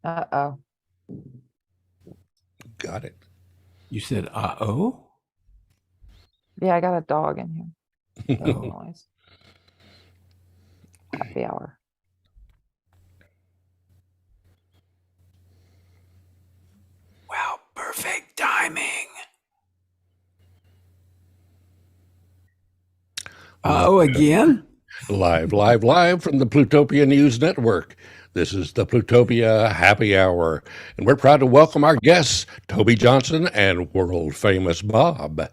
Uh-oh. Got it. You said, uh-oh? Yeah, I got a dog in here. Making Oh, noise. Happy hour. wow, perfect timing. Uh-oh again? Live from the Plutopia News Network. This is the Plutopia Happy Hour, and we're proud to welcome our guests, Toby Johnson and world famous Bob.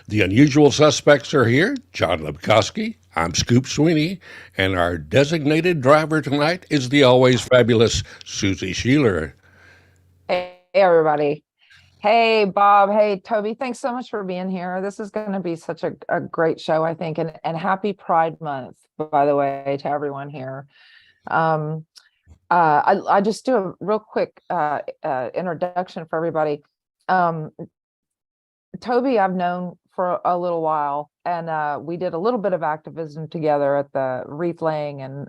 The unusual suspects are here, John Lebkowski, I'm Scoop Sweeney, and our designated driver tonight is the always fabulous Susie Sheeler. Hey, everybody. Hey, Bob. Hey, Toby. Thanks so much for being here. This is going to be such a great show, I think. And happy Pride Month, by the way, to everyone here. Um, I just do a real quick introduction for everybody. Um, Toby, I've known for a little while, and we did a little bit of activism together at the wreath laying and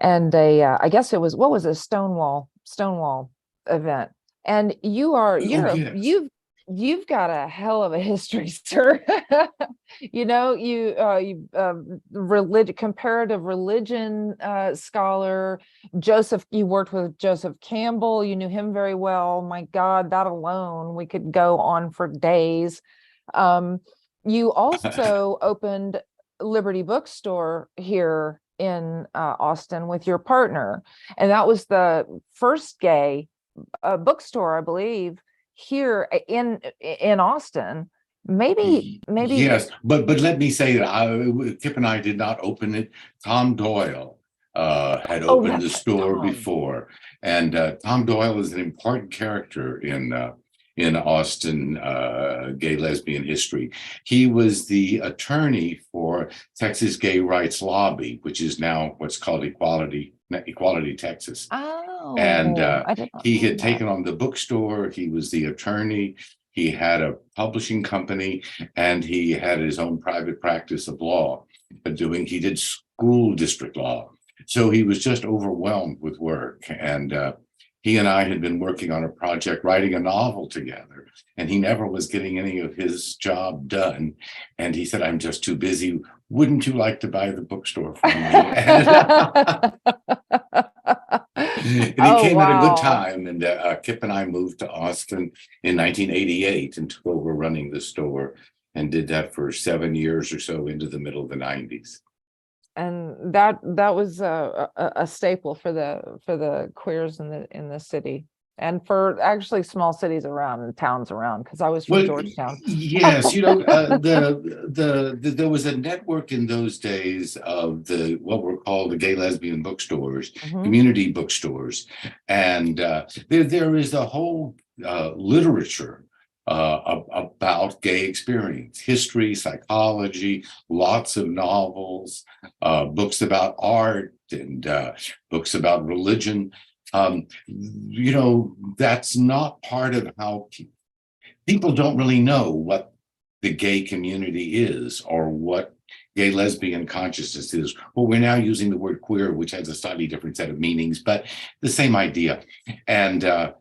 I guess it was, what was a Stonewall event. And Oh, yes. you've got a hell of a history, sir. Religion, comparative religion scholar. You worked with Joseph Campbell, you knew him very well. My God, that alone, we could go on for days. You also opened Liberty Bookstore here in Austin with your partner, and that was the first gay bookstore, I believe, here in Austin. Maybe Yes, but let me say that Kip and I did not open it. Tom Doyle had oh, opened the that's right, store Tom. before, and Tom Doyle is an important character in Austin gay lesbian history. He was the attorney for Texas Gay Rights Lobby, which is now what's called Equality Texas. And Oh, I did not he know had that. taken on the bookstore. He was the attorney. He had a publishing company, and he had his own private practice of law. He did school district law. So he was just overwhelmed with work. And he and I had been working on a project, writing a novel together, and he never was getting any of his job done. And he said, I'm just too busy. Wouldn't you like to buy the bookstore from me? And he Oh, came at a good wow. time. And Kip and I moved to Austin in 1988 and took over running the store and did that for 7 years or so into the middle of the 90s. And that was a staple for the queers in the city, and for actually small cities around and towns around, because I was from Well, Georgetown. yes, there was a network in those days of the what were called the gay lesbian bookstores, Mhm. community bookstores, and there is a whole literature about gay experience, history, psychology, lots of novels, books about art, and books about religion. That's not part of how people don't really know what the gay community is or what gay lesbian consciousness is. Well, we're now using the word queer, which has a slightly different set of meanings, but the same idea. And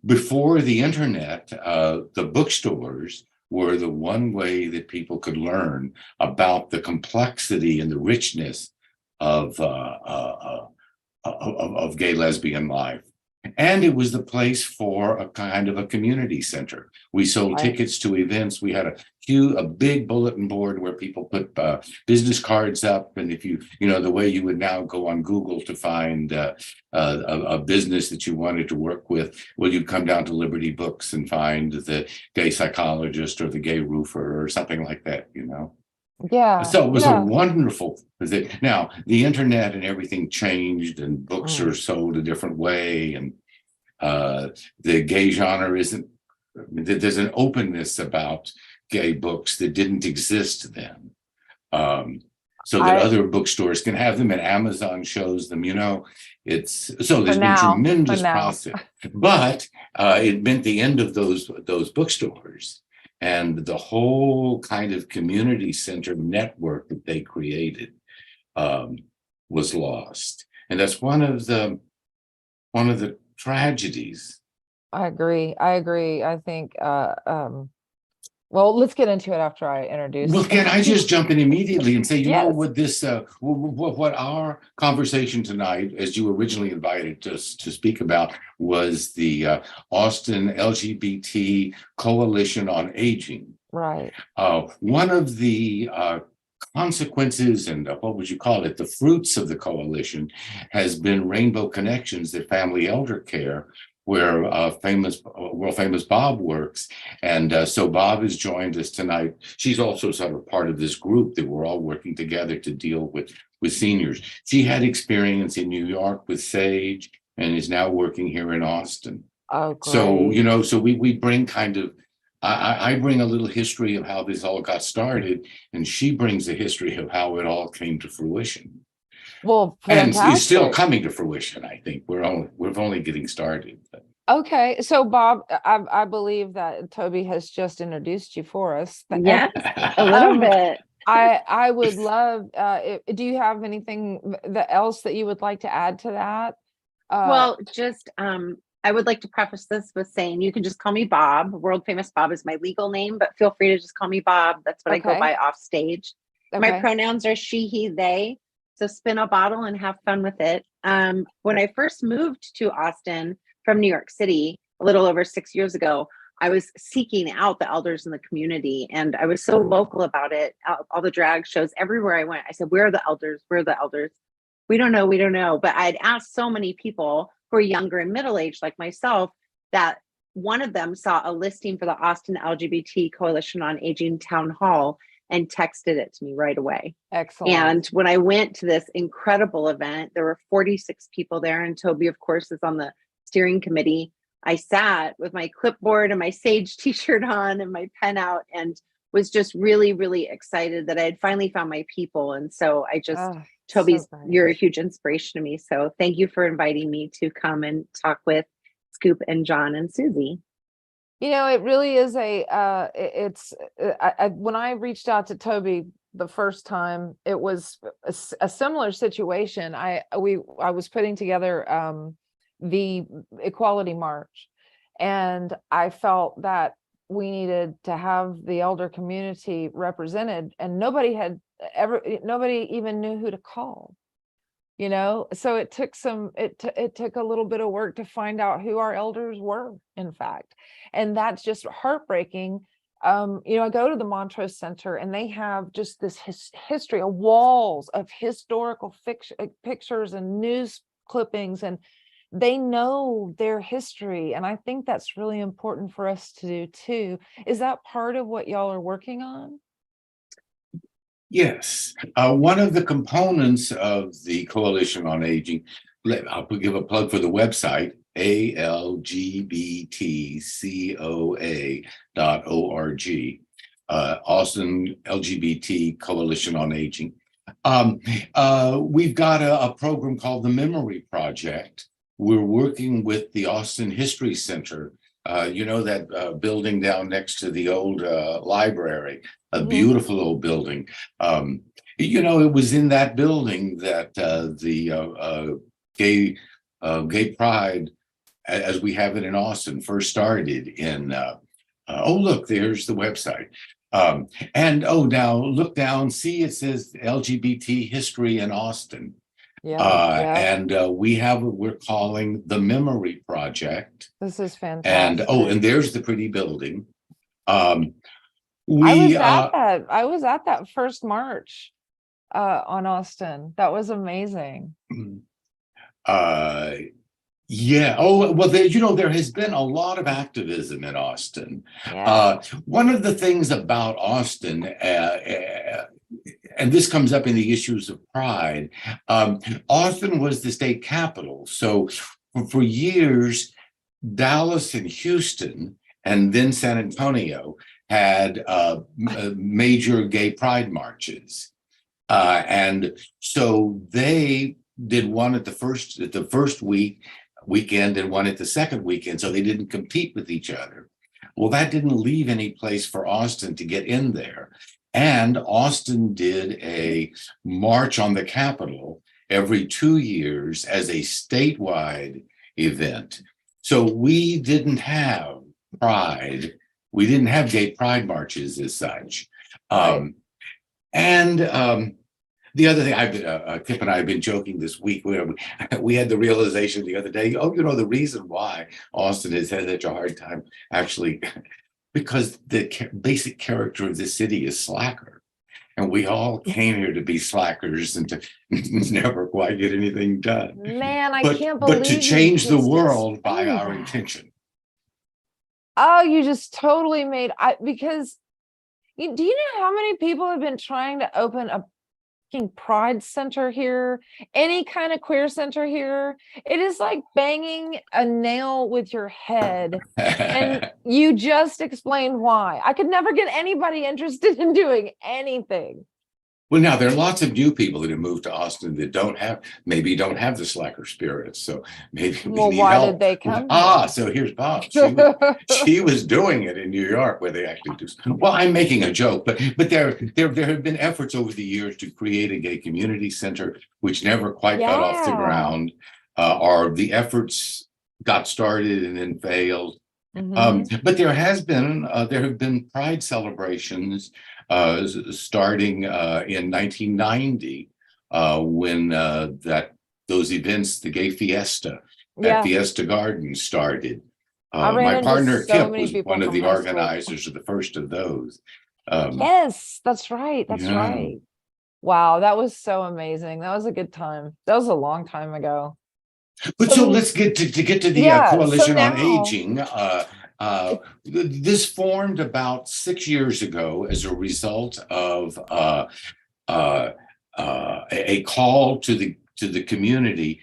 before the internet, the bookstores were the one way that people could learn about the complexity and the richness of gay lesbian life. And it was the place for a kind of a community center. We sold Right. tickets to events. We had a big bulletin board where people put business cards up. And if the way you would now go on Google to find a business that you wanted to work with, well, you'd come down to Liberty Books and find the gay psychologist or the gay roofer or something like that. Yeah, So it was a yeah. wonderful thing. Now, the internet and everything changed, and books are Mm. sold a different way, and the gay genre isn't. There's an openness about gay books that didn't exist then, so that I other bookstores can have them, and Amazon shows them. It's so For there's been for tremendous now. process, but it meant the end of those bookstores. And the whole kind of community center network that they created um, was lost. And that's one of the one of the tragedies. I agree. I think, well, let's get into it after I introduce. Well, can I just jump in immediately and say, you know, Yes. what this, what our conversation tonight, as you originally invited us to speak about, was the Austin LGBT Coalition on Aging. Right. One of the consequences and what would you call it, the fruits of the coalition has been Rainbow Connections at Family Elder Care, where world famous Bob works. And so Bob has joined us tonight. She's also sort of part of this group that we're all working together to deal with seniors. She had experience in New York with Sage and is now working here in Austin. Oh, great. So, you know, so we bring kind of, I bring a little history of how this all got started, and she brings a history of how it all came to fruition. Well, And it's still fantastic. coming to fruition. I think we're only getting started. Okay, so Bob, I believe that Toby has just introduced you for us. Yes, a little Um, bit. I would love, do you have anything else that you would like to add to that? Well, just I would like to preface this with saying you can just call me Bob. World famous Bob is my legal name, but feel free to just call me Bob. That's what I Okay. go by off stage. My Okay. pronouns are she, he, they. So spin a bottle and have fun with it. When I first moved to Austin from New York City a little over 6 years ago, I was seeking out the elders in the community, and I was so vocal about it. All the drag shows, everywhere I went, I said, "Where are the elders? Where are the elders? We don't know. We don't know." But I'd asked so many people who are younger and middle-aged like myself that one of them saw a listing for the Austin LGBT Coalition on Aging Town Hall and texted it to me right away. Excellent. And when I went to this incredible event, there were 46 people there, and Toby, of course, is on the steering committee. I sat with my clipboard and my Sage t-shirt on and my pen out, and was just really, really excited that I had finally found my people. And so I just, Oh, Toby's, so great. you're a huge inspiration to me. So thank you for inviting me to come and talk with Scoop and John and Susie. You know, it really is when I reached out to Toby the first time, it was a similar situation. I was putting together the Equality March, and I felt that we needed to have the elder community represented, and nobody even knew who to call. You know, so it took it took a little bit of work to find out who our elders were, in fact. And that's just heartbreaking. You know, I go to the Montrose Center and they have just this history of walls of historical pictures and news clippings, and they know their history. And I think that's really important for us to do too. Is that part of what y'all are working on? Yes. One of the components of the Coalition on Aging, I'll give a plug for the website, algbtcoa.org, Austin LGBT Coalition on Aging. We've got a program called the Memory Project. We're working with the Austin History Center. You know, that building down next to the old library, a beautiful old building. You know, it was in that building that the gay pride, as we have it in Austin, first started in, oh, look, there's the website. And oh, now look down, see, it says LGBT history in Austin. And we're calling the Memory Project. This is fantastic. And there's the pretty building. I was at that first march on Austin. That was amazing. Yeah. Oh, well, there has been a lot of activism in Austin. Yeah. One of the things about Austin, and this comes up in the issues of pride, Austin was the state capital. So for years, Dallas and Houston, and then San Antonio had major gay pride marches. And so they did one at the first weekend and one at the second weekend, so they didn't compete with each other. Well, that didn't leave any place for Austin to get in there. And Austin did a march on the Capitol every 2 years as a statewide event. So we didn't have pride. We didn't have gay pride marches as such. Right. And the other thing, Kip and I have been joking this week where we had the realization the other day, the reason why Austin has had such a hard time actually, because the basic character of the city is slacker. And we all came here to be slackers and to never quite get anything done. Man, I But can't but to believe you change the just world by explained our that. intention. Oh, you just totally made because do you know how many people have been trying to open a fucking pride center here, any kind of queer center here? It is like banging a nail with your head. And you just explained why. I could never get anybody interested in doing anything. Well, now there are lots of new people that have moved to Austin that maybe don't have the slacker spirit. So maybe we Well, need why help. did they come So here's Bob. here? She was doing it in New York where they actually do. Well, I'm making a joke, but there have been efforts over the years to create a gay community center, which never quite got off the Yeah. ground. Or the efforts got started and then failed. Mhm. But there have been pride celebrations starting in 1990 when those events, the Gay Fiesta at Yeah, Fiesta Gardens started. I ran My into partner so Kip many was people one of from the high school. organizers of the first of those. Um, Yes, that's right. That's yeah. right. Wow, that was so amazing. That was a good time. That was a long time ago. But So so then- let's get to the Yeah, so Coalition on now- Aging. This formed about 6 years ago as a result of a call to the community.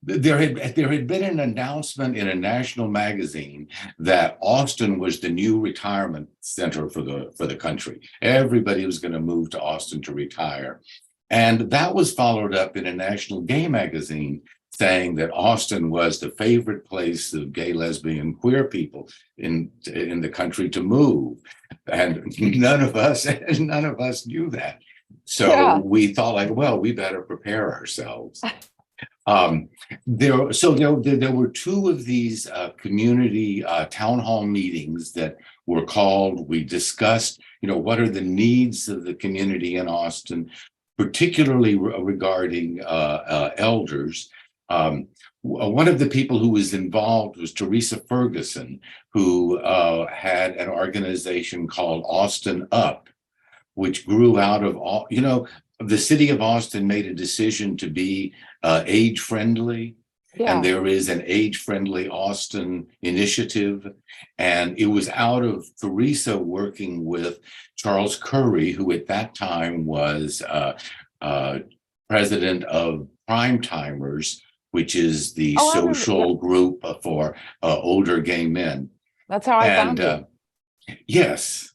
There had been an announcement in a national magazine that Austin was the new retirement center for the country. Everybody was going to move to Austin to retire. And that was followed up in a national gay magazine saying that Austin was the favorite place of gay, lesbian, queer people in the country to move. And none of us knew that. So Yeah. we thought we better prepare ourselves. There were two of these community town hall meetings that were called. We discussed, what are the needs of the community in Austin, particularly regarding elders. One of the people who was involved was Teresa Ferguson, who had an organization called Austin Up, which grew out of the city of Austin made a decision to be age friendly. Yeah. And there is an age-friendly Austin initiative. And it was out of Teresa working with Charles Curry, who at that time was president of Prime Timers, which is the Oh, I remember, social group for older gay men. That's how I found you. Yes.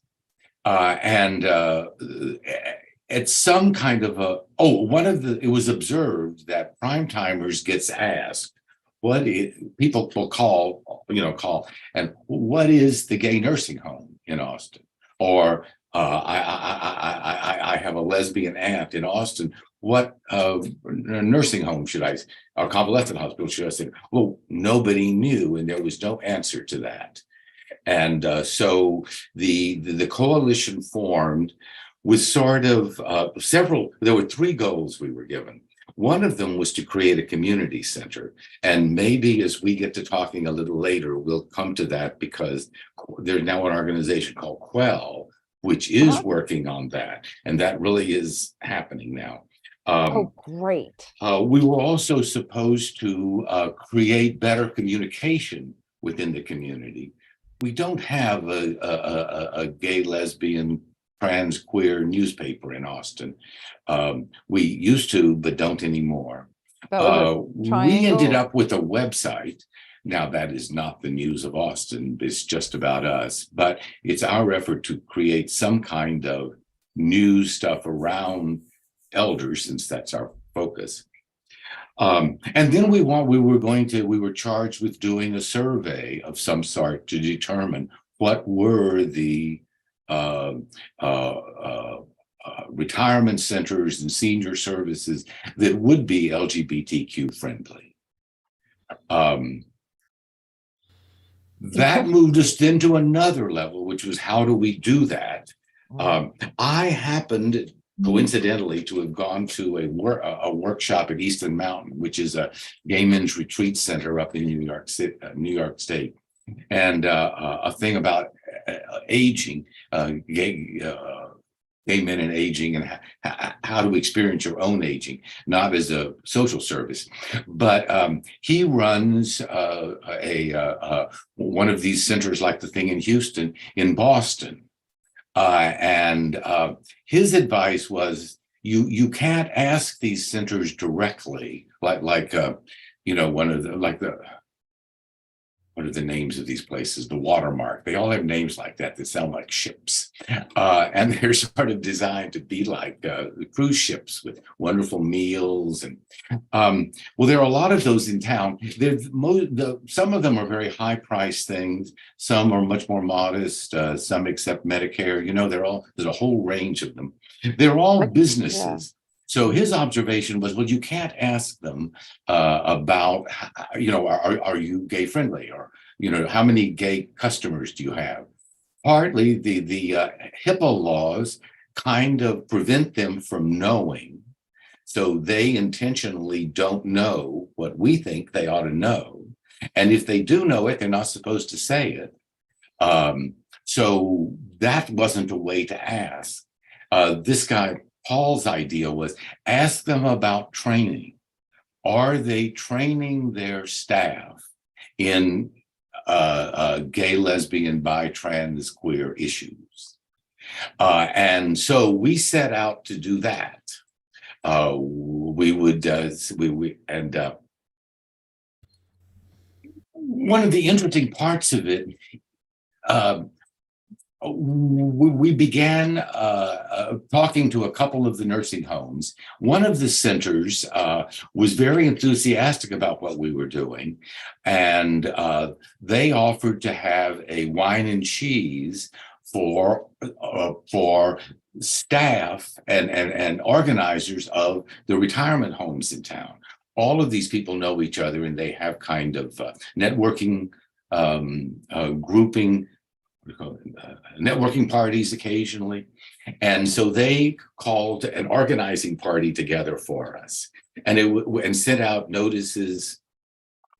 It's some kind of it was observed that Prime Timers gets asked, people will call, and what is the gay nursing home in Austin? Or I have a lesbian aunt in Austin. What nursing home or convalescent hospital should I say? Well, nobody knew, and there was no answer to that. And so the coalition formed with sort of there were three goals we were given. One of them was to create a community center. And maybe as we get to talking a little later, we'll come to that because there's now an organization called Quell, which is working on that. And that really is happening now. Great. We were also supposed to create better communication within the community. We don't have a gay, lesbian, trans, queer newspaper in Austin. We used to, but don't anymore. We ended up with a website. Now, that is not the news of Austin. It's just about us. But it's our effort to create some kind of news stuff around elders, since that's our focus. And then we were charged with doing a survey of some sort to determine what were the retirement centers and senior services that would be LGBTQ friendly. That moved us then to another level, which was how do we do that? I happened coincidentally to have gone to a workshop at Easton Mountain, which is a gay men's retreat center up in New York City, New York State, and a thing about aging, gay men and aging, and how to experience your own aging, not as a social service. But he runs one of these centers like the thing in Houston, in Boston. And his advice was, you can't ask these centers directly, like one of the, what are the names of these places? The Watermark. They all have names like that sound like ships. And they're sort of designed to be like cruise ships with wonderful meals. And well, there are a lot of those in town. Some of them are very high price things. Some are much more modest. Some accept Medicare. There's a whole range of them. They're all businesses. Yeah. So his observation was, well, you can't ask them about, are you gay friendly, or, how many gay customers do you have? Partly the HIPAA laws kind of prevent them from knowing. So they intentionally don't know what we think they ought to know. And if they do know it, they're not supposed to say it. So that wasn't a way to ask. This guy, Paul's idea was, ask them about training. Are they training their staff in gay, lesbian, bi, trans, queer issues? And so we set out to do that. One of the interesting parts of it, we began talking to a couple of the nursing homes. One of the centers was very enthusiastic about what we were doing, and they offered to have a wine and cheese for staff and organizers of the retirement homes in town. All of these people know each other, and they have kind of networking, grouping, networking parties occasionally. And so they called an organizing party together for us, and sent out notices,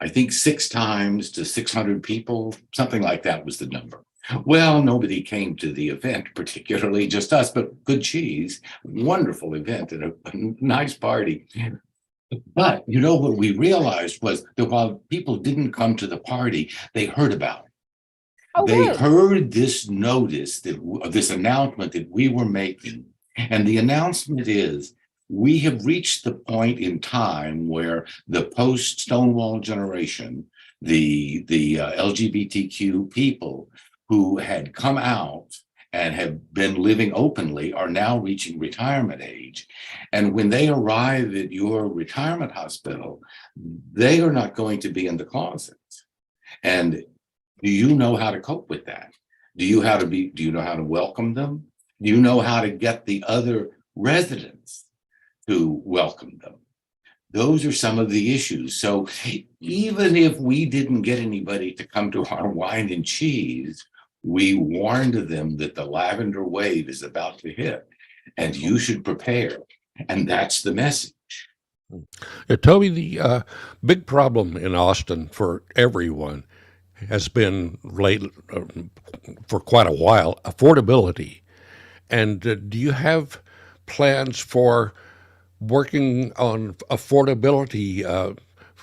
I think 6 times to 600 people, something like that was the number. Well, nobody came to the event, particularly just us, but good cheese, wonderful event, and a nice party. But what we realized was that while people didn't come to the party, they heard about it. They heard this notice, this announcement that we were making. And the announcement is, we have reached the point in time where the post-Stonewall generation, the LGBTQ people who had come out and have been living openly, are now reaching retirement age. And when they arrive at your retirement hospital, they are not going to be in the closet. And do you know how to cope with that? Do you know how to welcome them? Do you know how to get the other residents to welcome them? Those are some of the issues. So even if we didn't get anybody to come to our wine and cheese, we warned them that the lavender wave is about to hit, and you should prepare. And that's the message. Toby, the big problem in Austin for everyone has been for quite a while, affordability. And do you have plans for working on affordability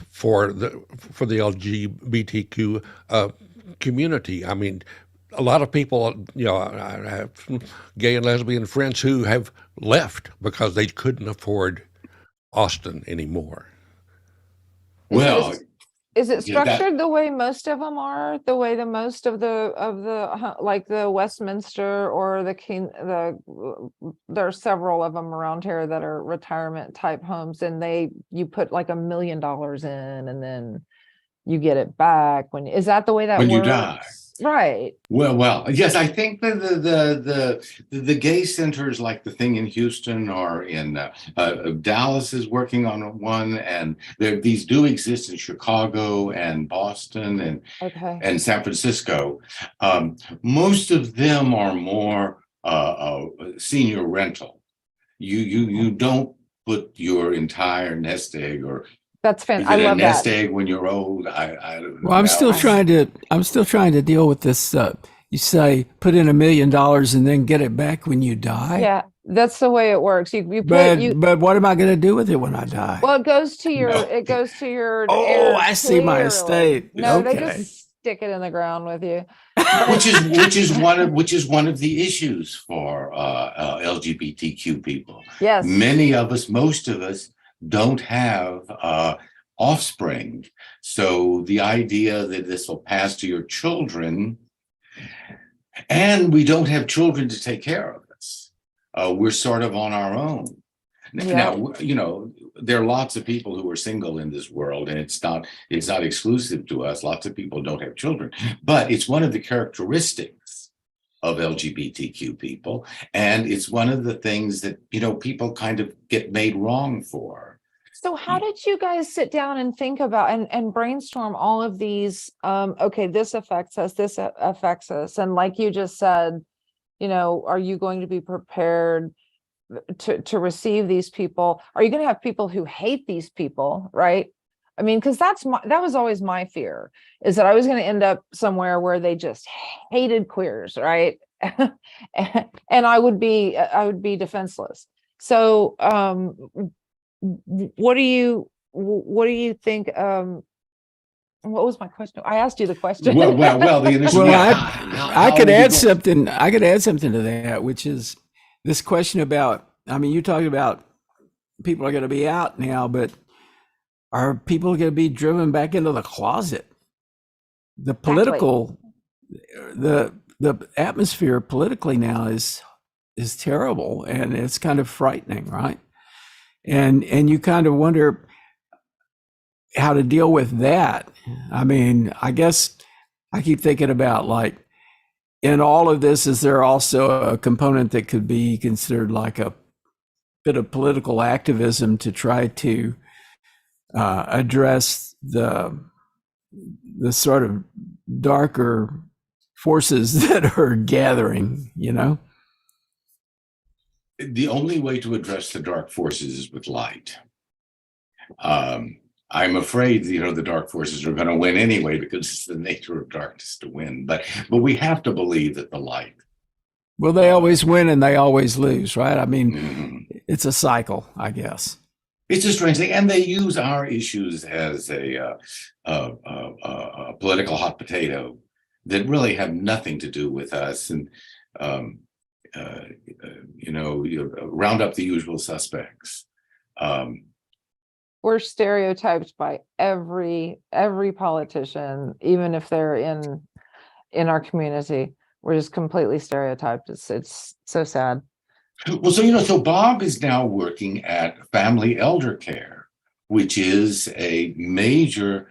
for the LGBTQ community? I mean, a lot of people, I have gay and lesbian friends who have left because they couldn't afford Austin anymore. Well, is it structured the way most of them are? The way the most of the like the Westminster or there are several of them around here that are retirement type homes, and you put like $1 million in, and then you get it back is that the way that when works? you die? Right. Well, yes, I think that the gay centers like the thing in Houston or in Dallas is working on one, and these do exist in Chicago and Boston Okay. and San Francisco. Most of them are more senior rental. You don't put your entire nest egg, or That's you I get a love that. nest egg when you're old. I don't know. Well, I'm Now still trying to. I'm still trying to deal with this. You say put in $1 million and then get it back when you die. Yeah, that's the way it works. You put But you but what am I going to do with it when I die? well, it goes to your No. Oh, heirs I see my clearly. estate. No, they Okay. just stick it in the ground with you. which is one of the issues for LGBTQ people. Yes. Many of us, most of us, don't have offspring, so the idea that this will pass to your children, and we don't have children to take care of us. We're sort of on our own. Yeah. Now, there are lots of people who are single in this world, and it's not exclusive to us. Lots of people don't have children, but it's one of the characteristics of LGBTQ people, and it's one of the things that people kind of get made wrong for. So how did you guys sit down and think about and brainstorm all of these? Okay, this affects us, this affects us. And like you just said, are you going to be prepared to receive these people? Are you going to have people who hate these people, right? I mean, because that was always my fear, is that I was going to end up somewhere where they just hated queers, right? And I would be defenseless. So what do you think? What was my question? I asked you the question. Well, the initial. Well, I could add go- something. I could add something to that, which is this question about. I mean, you talked about people are going to be out now, but are people going to be driven back into the closet? The political, the atmosphere politically now is terrible, and it's kind of frightening, right? And you kind of wonder how to deal with that. I mean, I guess I keep thinking about, like, in all of this, is there also a component that could be considered like a bit of political activism to try to address the sort of darker forces that are gathering, The only way to address the dark forces is with light. I'm afraid, the dark forces are going to win anyway, because it's the nature of darkness to win. But we have to believe that the light. Well, they always win and they always lose, right? I mean, Mhm. it's a cycle, I guess. It's a strange thing, and they use our issues as a political hot potato that really have nothing to do with us. And you round up the usual suspects. We're stereotyped by every politician, even if they're in our community. We're just completely stereotyped. It's so sad. Well, so Bob is now working at Family Elder Care, which is a major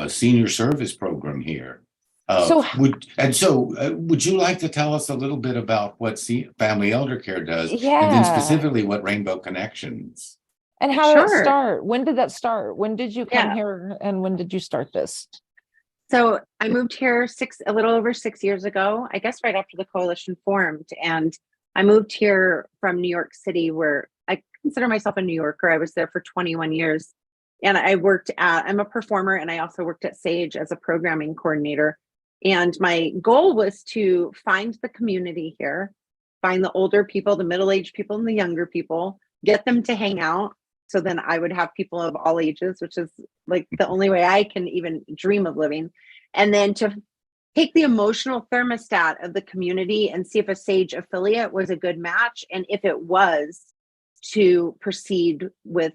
senior service program here. Would you like to tell us a little bit about what Family Elder Care does, and then specifically what Rainbow Connections? And how did it start? When did that start? When did you come here, and when did you start this? So I moved here a little over 6 years ago, I guess right after the coalition formed. And I moved here from New York City, where I consider myself a New Yorker. I was there for 21 years. And I'm a performer, and I also worked at Sage as a programming coordinator. And my goal was to find the community here, find the older people, the middle-aged people, and the younger people, get them to hang out. So then I would have people of all ages, which is like the only way I can even dream of living. And then to take the emotional thermostat of the community and see if a Sage affiliate was a good match. And if it was, to proceed with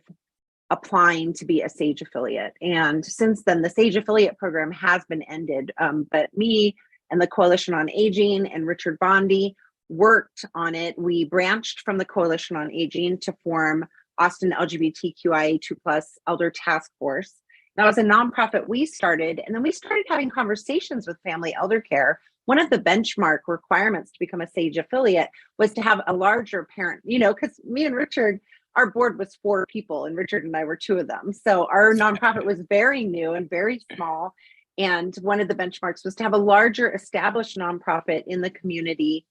applying to be a Sage affiliate. And since then, the Sage affiliate program has been ended. But me and the Coalition on Aging and Richard Bondi worked on it. We branched from the Coalition on Aging to form Austin LGBTQIA2+ Elder Task Force. That was a nonprofit we started. And then we started having conversations with Family Elder Care. One of the benchmark requirements to become a SAGE affiliate was to have a larger parent, because me and Richard, our board was 4 people and Richard and I were 2 of them. So our nonprofit was very new and very small. And one of the benchmarks was to have a larger established nonprofit in the community.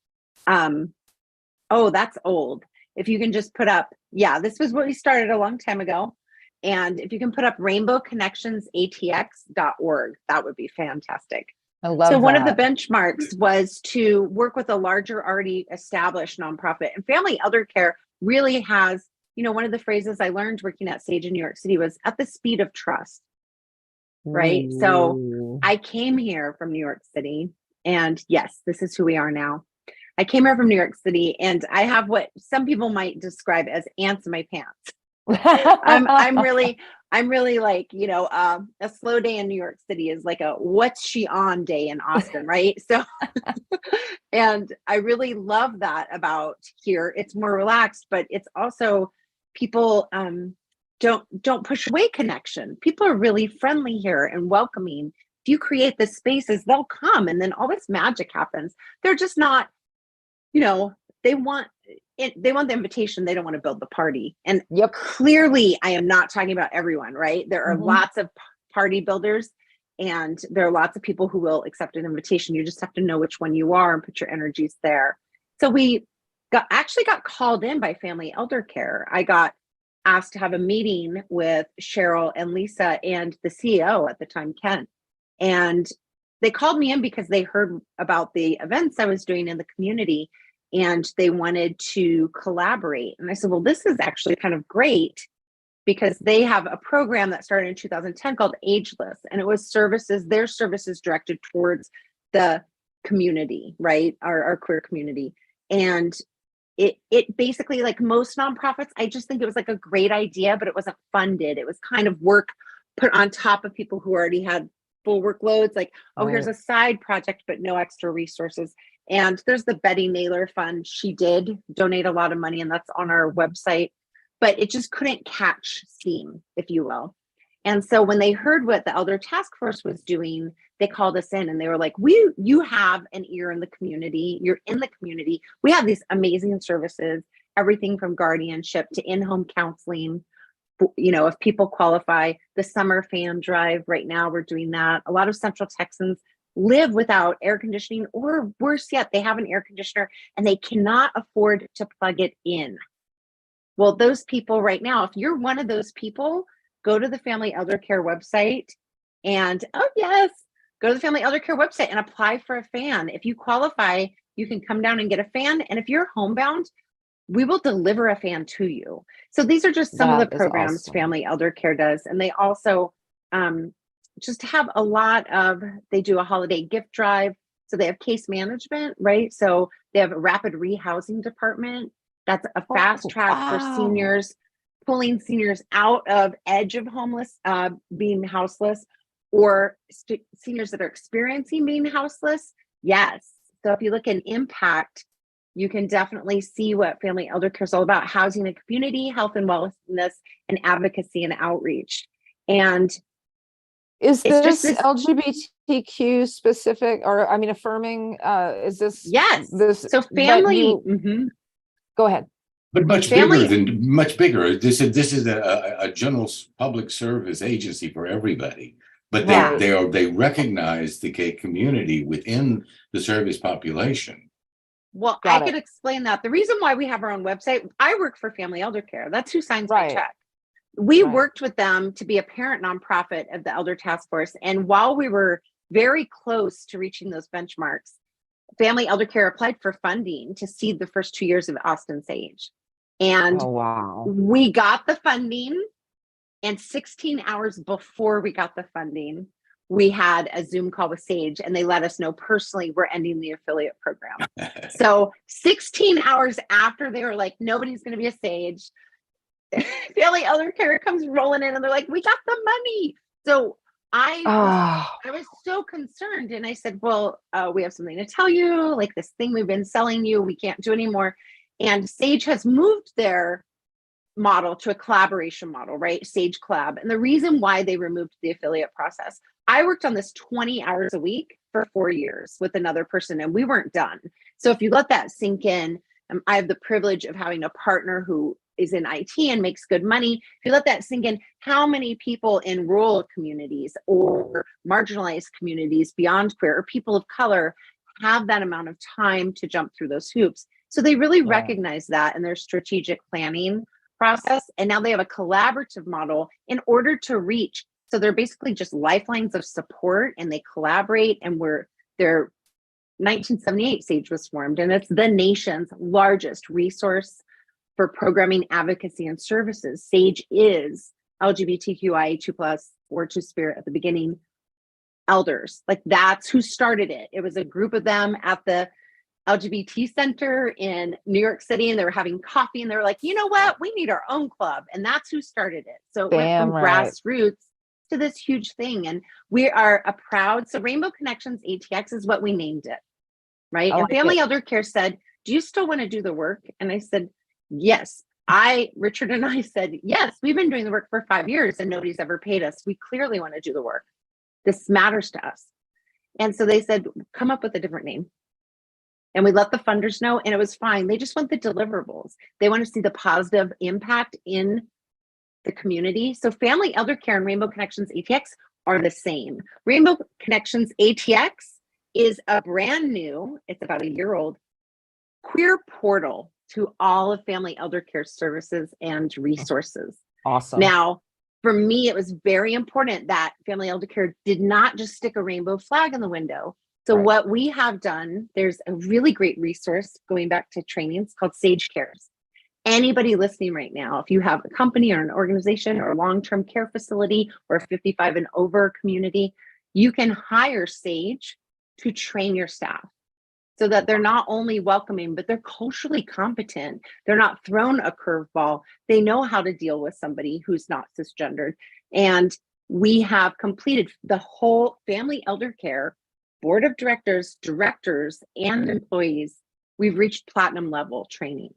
Oh, that's old. If you can just put up, this was what we started a long time ago. And if you can put up rainbowconnectionsatx.org, that would be fantastic. I love so one of the that. benchmarks was to work with a larger, already established nonprofit. And Family Elder Care really has, one of the phrases I learned working at SAGE in New York City was at the speed of trust, right? Ooh. So I came here from New York City, and yes, this is who we are now. I came here from New York City, and I have what some people might describe as ants in my pants. I'm really like, a slow day in New York City is like a what's she on day in Austin, right? So, and I really love that about here. It's more relaxed, but it's also people don't push away connection. People are really friendly here and welcoming. If you create the spaces, they'll come, and then all this magic happens. They're just not, they want the invitation. They don't want to build the party. And clearly I am not talking about everyone, right? There are lots of party builders, and there are lots of people who will accept an invitation. You just have to know which one you are and put your energies there. So we actually got called in by Family Elder Care. I got asked to have a meeting with Cheryl and Lisa and the CEO at the time, Ken. And they called me in because they heard about the events I was doing in the community, and they wanted to collaborate. And I said, well, this is actually kind of great, because they have a program that started in 2010 called Ageless. And it was their services directed towards the community, right? Our queer community. And it basically, like most nonprofits, I just think it was like a great idea, but it wasn't funded. It was kind of work put on top of people who already had full workloads, like, here's a side project, but no extra resources. And there's the Betty Naylor Fund. She did donate a lot of money, and that's on our website, but it just couldn't catch steam, if you will. And so when they heard what the Elder Task Force was doing, they called us in and they were like, you have an ear in the community. You're in the community. We have these amazing services, everything from guardianship to in-home counseling. If people qualify, the summer fan drive right now, we're doing that. A lot of Central Texans live without air conditioning, or worse yet, they have an air conditioner and they cannot afford to plug it in. Well, those people right now, if you're one of those people, go to the Family Elder Care website and, go to the Family Elder Care website and apply for a fan. If you qualify, you can come down and get a fan. And if you're homebound, we will deliver a fan to you. So these are just some of the programs Family Elder Care does. And they also just have a lot of, they do a holiday gift drive. So they have case management, right? So they have a rapid rehousing department. That's a fast track for seniors, pulling seniors out of edge of homeless, being houseless, or seniors that are experiencing being houseless. Yes. So if you look at impact, you can definitely see what Family Elder Care is all about: housing and community, health and wellness, and advocacy and outreach. And is this LGBTQ specific, or affirming? Is this? Yes. This so family. Go ahead. But much bigger. This is a general public service agency for everybody. But they recognize the gay community within the service population. Well, I could explain that. The reason why we have our own website, I work for Family Elder Care. That's who signs my check. We worked with them to be a parent nonprofit of the Elder Task Force. And while we were very close to reaching those benchmarks, Family Elder Care applied for funding to seed the first 2 years of Austin Sage. And we got the funding. And 16 hours before we got the funding, we had a Zoom call with Sage, and they let us know personally we're ending the affiliate program. So 16 hours after, they were like, nobody's going to be a Sage. Family Elder Care comes rolling in and they're like, we got the money. So I was so concerned, and I said, well, we have something to tell you, like this thing we've been selling you, we can't do anymore. And Sage has moved their model to a collaboration model, right? Sage Collab. And the reason why they removed the affiliate process, I worked on this 20 hours a week for 4 years with another person, and we weren't done. So if you let that sink in, I have the privilege of having a partner who is in IT and makes good money. If you let that sink in, how many people in rural communities or marginalized communities beyond queer or people of color have that amount of time to jump through those hoops? So they really recognize that in their strategic planning process. And now they have a collaborative model in order to reach. So they're basically just lifelines of support, and they collaborate, and they're 1978 SAGE was formed, and it's the nation's largest resource for programming, advocacy, and services. SAGE is LGBTQIA2+, or Two-Spirit at the beginning, elders. Like, that's who started it. It was a group of them at the LGBT Center in New York City, and they were having coffee, and they were like, you know what? We need our own club. And that's who started it. So it went from grassroots to this huge thing. And we are a proud, so Rainbow Connections ATX is what we named it, right? And Family Elder Care said, do you still want to do the work? And I said, yes. Richard and I said, yes, we've been doing the work for 5 years and nobody's ever paid us. We clearly want to do the work. This matters to us. And so they said, come up with a different name. And we let the funders know, and it was fine. They just want the deliverables. They want to see the positive impact in the community. So Family Elder Care and Rainbow Connections ATX are the same. Rainbow Connections ATX is a brand new, it's about a year old, queer portal to all of Family Elder Care services and resources. Awesome. Now, for me, it was very important that Family Elder Care did not just stick a rainbow flag in the window. So what we have done, there's a really great resource going back to trainings called Sage Cares. Anybody listening right now, if you have a company or an organization or a long-term care facility or a 55 and over community, you can hire Sage to train your staff so that they're not only welcoming, but they're culturally competent. They're not thrown a curveball. They know how to deal with somebody who's not cisgendered. And we have completed the whole Family Elder Care board of directors, and employees. We've reached platinum level training.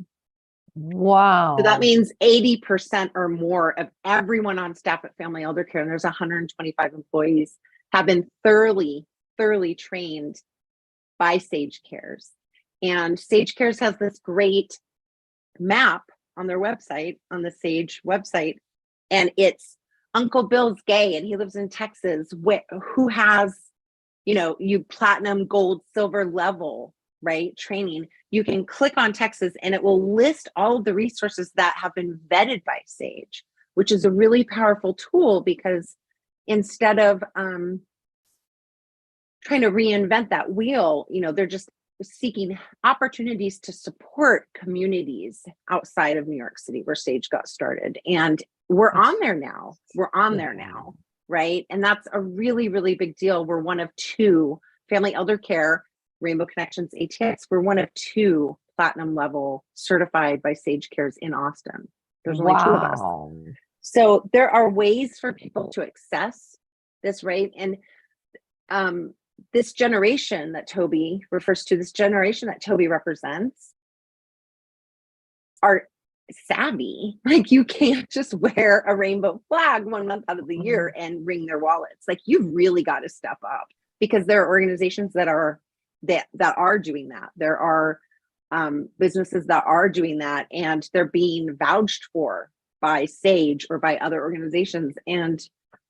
Wow. So that means 80% or more of everyone on staff at Family Elder Care, and there's 125 employees, have been thoroughly trained by Sage Cares. And Sage Cares has this great map on their website, on the Sage website, and it's Uncle Bill's gay and he lives in Texas, who has, you platinum, gold, silver level, right, training. You can click on Texas and it will list all of the resources that have been vetted by Sage, which is a really powerful tool, because instead of trying to reinvent that wheel, they're just seeking opportunities to support communities outside of New York City where Sage got started. And we're on there now. Right? And that's a really, really big deal. We're one of 2 Family Elder Care, Rainbow Connections ATX. We're one of 2 platinum level certified by Sage Cares in Austin. There's only 2 of us. So there are ways for people to access this, right? And this generation that Toby refers to, this generation that Toby represents, are savvy. Like, you can't just wear a rainbow flag 1 month out of the year and ring their wallets. Like, you've really got to step up, because there are organizations that are doing that. There are businesses that are doing that, and they're being vouched for by Sage or by other organizations. And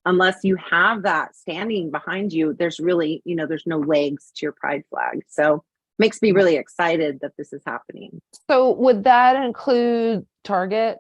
unless you have that standing behind you, there's really, there's no legs to your pride flag. So makes me really excited that this is happening. So would that include Target?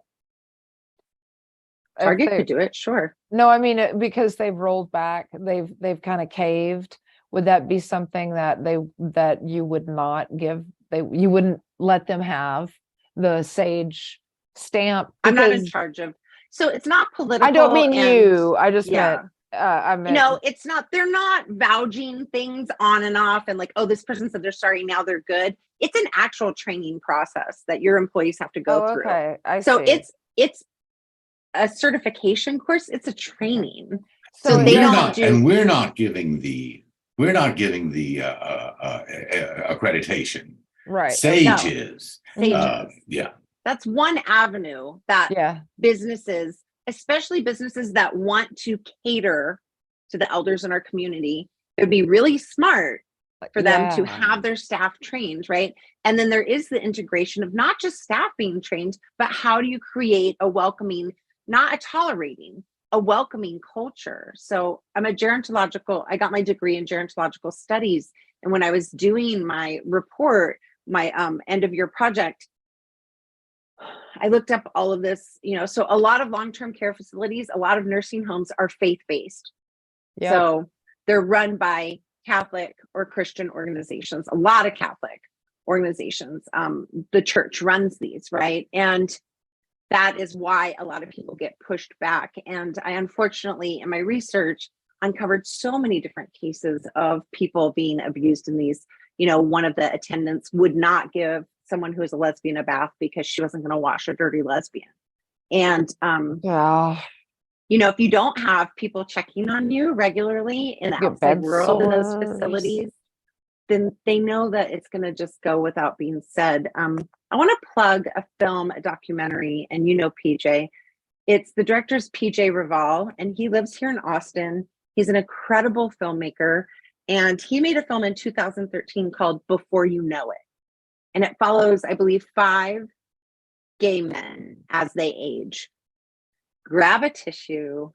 Target could do it, sure. No, I mean, because they've rolled back, they've kind of caved. Would that be something that you would not give? You wouldn't let them have the Sage stamp? I'm not in charge of. So it's not political. I don't mean you. I just meant. It's not. They're not vouching things on and off and like, oh, this person said they're sorry, now they're good. It's an actual training process that your employees have to go through. Okay, I see. It's a certification course. It's a training. So they don't do. And we're not giving the accreditation. Right. Sage is. Sage. Yeah. That's one avenue that Yeah. businesses, especially businesses that want to cater to the elders in our community, it would be really smart for them to have their staff trained, right? And then there is the integration of not just staff being trained, but how do you create a welcoming, not a tolerating, a welcoming culture. So I got my degree in gerontological studies. And when I was doing my report, my end of year project, I looked up all of this, so a lot of long-term care facilities, a lot of nursing homes are faith-based. Yep. So they're run by Catholic or Christian organizations, a lot of Catholic organizations. The church runs these, right? And that is why a lot of people get pushed back. And I unfortunately, in my research, uncovered so many different cases of people being abused in these. One of the attendants would not give someone who is a lesbian a bath because she wasn't going to wash a dirty lesbian. And Yeah. if you don't have people checking on you regularly in the Get outside bed world in those sores. facilities, then they know that it's going to just go without being said. I want to plug a film, a documentary, and PJ. It's the director's PJ Raval, and he lives here in Austin. He's an incredible filmmaker, and he made a film in 2013 called Before You Know It. And it follows, I believe, 5 gay men as they age. Grab a tissue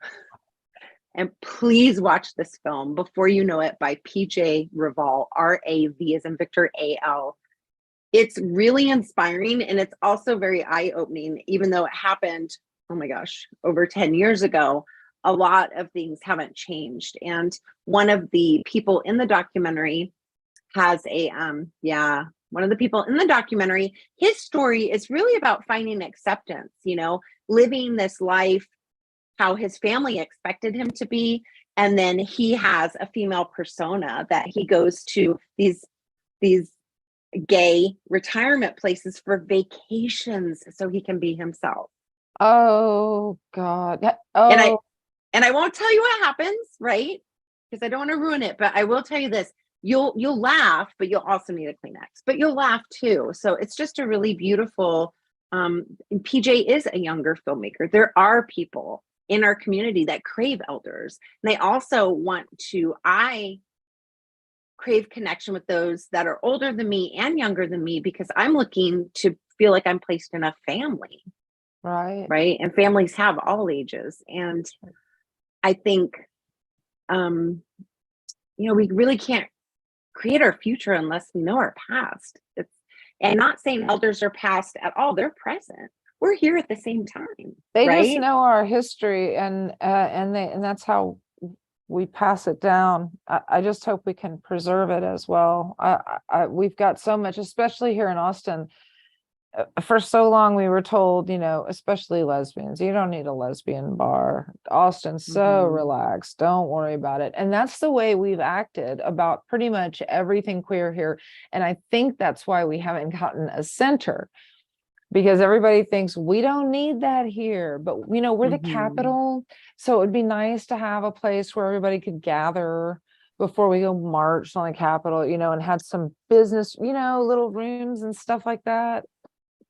and please watch this film, Before You Know It, by PJ Raval, R-A-V as in Victor, A-L. It's really inspiring, and it's also very eye-opening, even though it happened, oh my gosh, over 10 years ago. A lot of things haven't changed. And one of the people in the documentary has one of the people in the documentary, his story is really about finding acceptance, living this life how his family expected him to be. And then he has a female persona that he goes to these gay retirement places for vacations so he can be himself. Oh God. And I won't tell you what happens, right? Because I don't want to ruin it, but I will tell you this. You'll laugh, but you'll also need a Kleenex, but you'll laugh too. So it's just a really beautiful, PJ is a younger filmmaker. There are people in our community that crave elders. And they also I crave connection with those that are older than me and younger than me, because I'm looking to feel like I'm placed in a family. Right. And families have all ages. And I think, we really can't create our future unless we know our past. And not saying elders are past at all, they're present. We're here at the same time. They right? just know our history, and that's how we pass it down. I just hope we can preserve it as well. We've got so much, especially here in Austin. For so long we were told, especially lesbians, you don't need a lesbian bar. Austin's so relaxed, don't worry about it. And that's the way we've acted about pretty much everything queer here. And I think that's why we haven't gotten a center, because everybody thinks we don't need that here. But we're the capital, so it would be nice to have a place where everybody could gather before we go march on the Capitol, and had some business, little rooms and stuff like that.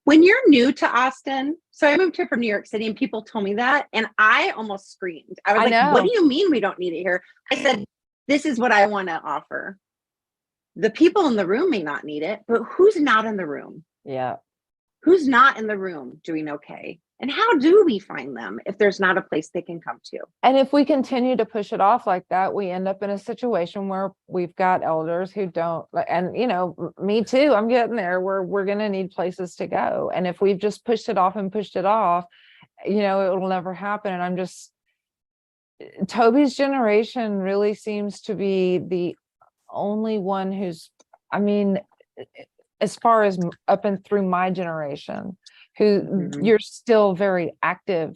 When you're new to Austin, so I moved here from New York City and people told me that, and I almost screamed. I was like, what do you mean we don't need it here? I said, this is what I want to offer. The people in the room may not need it, but who's not in the room? Yeah. Who's not in the room doing okay? And how do we find them if there's not a place they can come to? And if we continue to push it off like that, we end up in a situation where we've got elders who don't, and me too, I'm getting there, where we're going to need places to go. And if we've just pushed it off, it'll never happen. And Toby's generation really seems to be the only one who's, as far as up and through my generation, who you're still very active.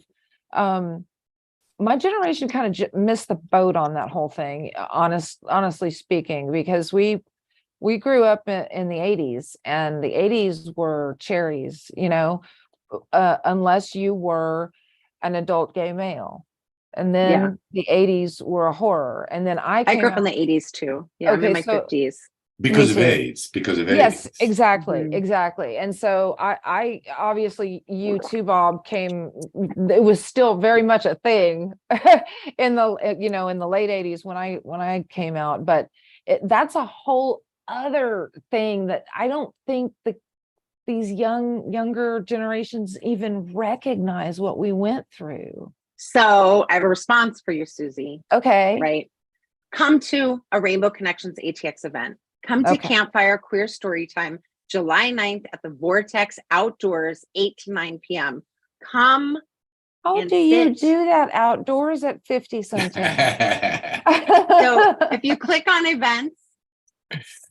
My generation kind of missed the boat on that whole thing, honestly speaking, because we grew up in the 80s, and the 80s were cherries, unless you were an adult gay male. And then the 80s were a horror. And then I grew up in the 80s too. Yeah, I'm in my 50s. Because of too. AIDS, because of Yes, AIDS. exactly, Mhm. exactly. And so I obviously you too, Bob, came, it was still very much a thing in the, in the late 80s when I came out, but that's a whole other thing that I don't think these younger generations even recognize what we went through. So I have a response for you, Susie. Okay. Right. Come to a Rainbow Connections ATX event. Come to Okay. Campfire Queer Storytime, July 9th at the Vortex Outdoors, 8 to 9 p.m. Come How and do you sit. do that outdoors at 50 something? So if you click on events,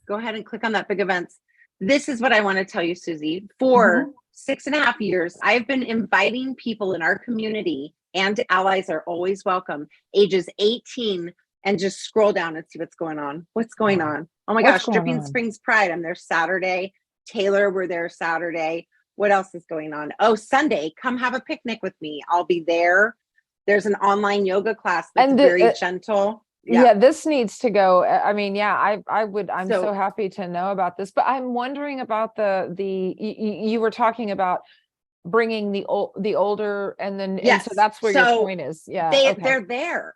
go ahead and click on that big events. This is what I want to tell you, Susie. For Mhm. 6.5 years, I've been inviting people in our community, and allies are always welcome, ages 18, and just scroll down and see what's going on. What's going on? Oh my What's gosh, going Dripping on? Springs Pride. I'm there Saturday. Taylor, we're there Saturday. What else is going on? Oh, Sunday, come have a picnic with me. I'll be there. There's an online yoga class that's And very gentle. yeah, this needs to go. I mean, yeah, I'm so So happy to know about this, but I'm wondering about you were talking about bringing the older, and then, and yes, so that's where your so point is. Yeah. Okay. they're there.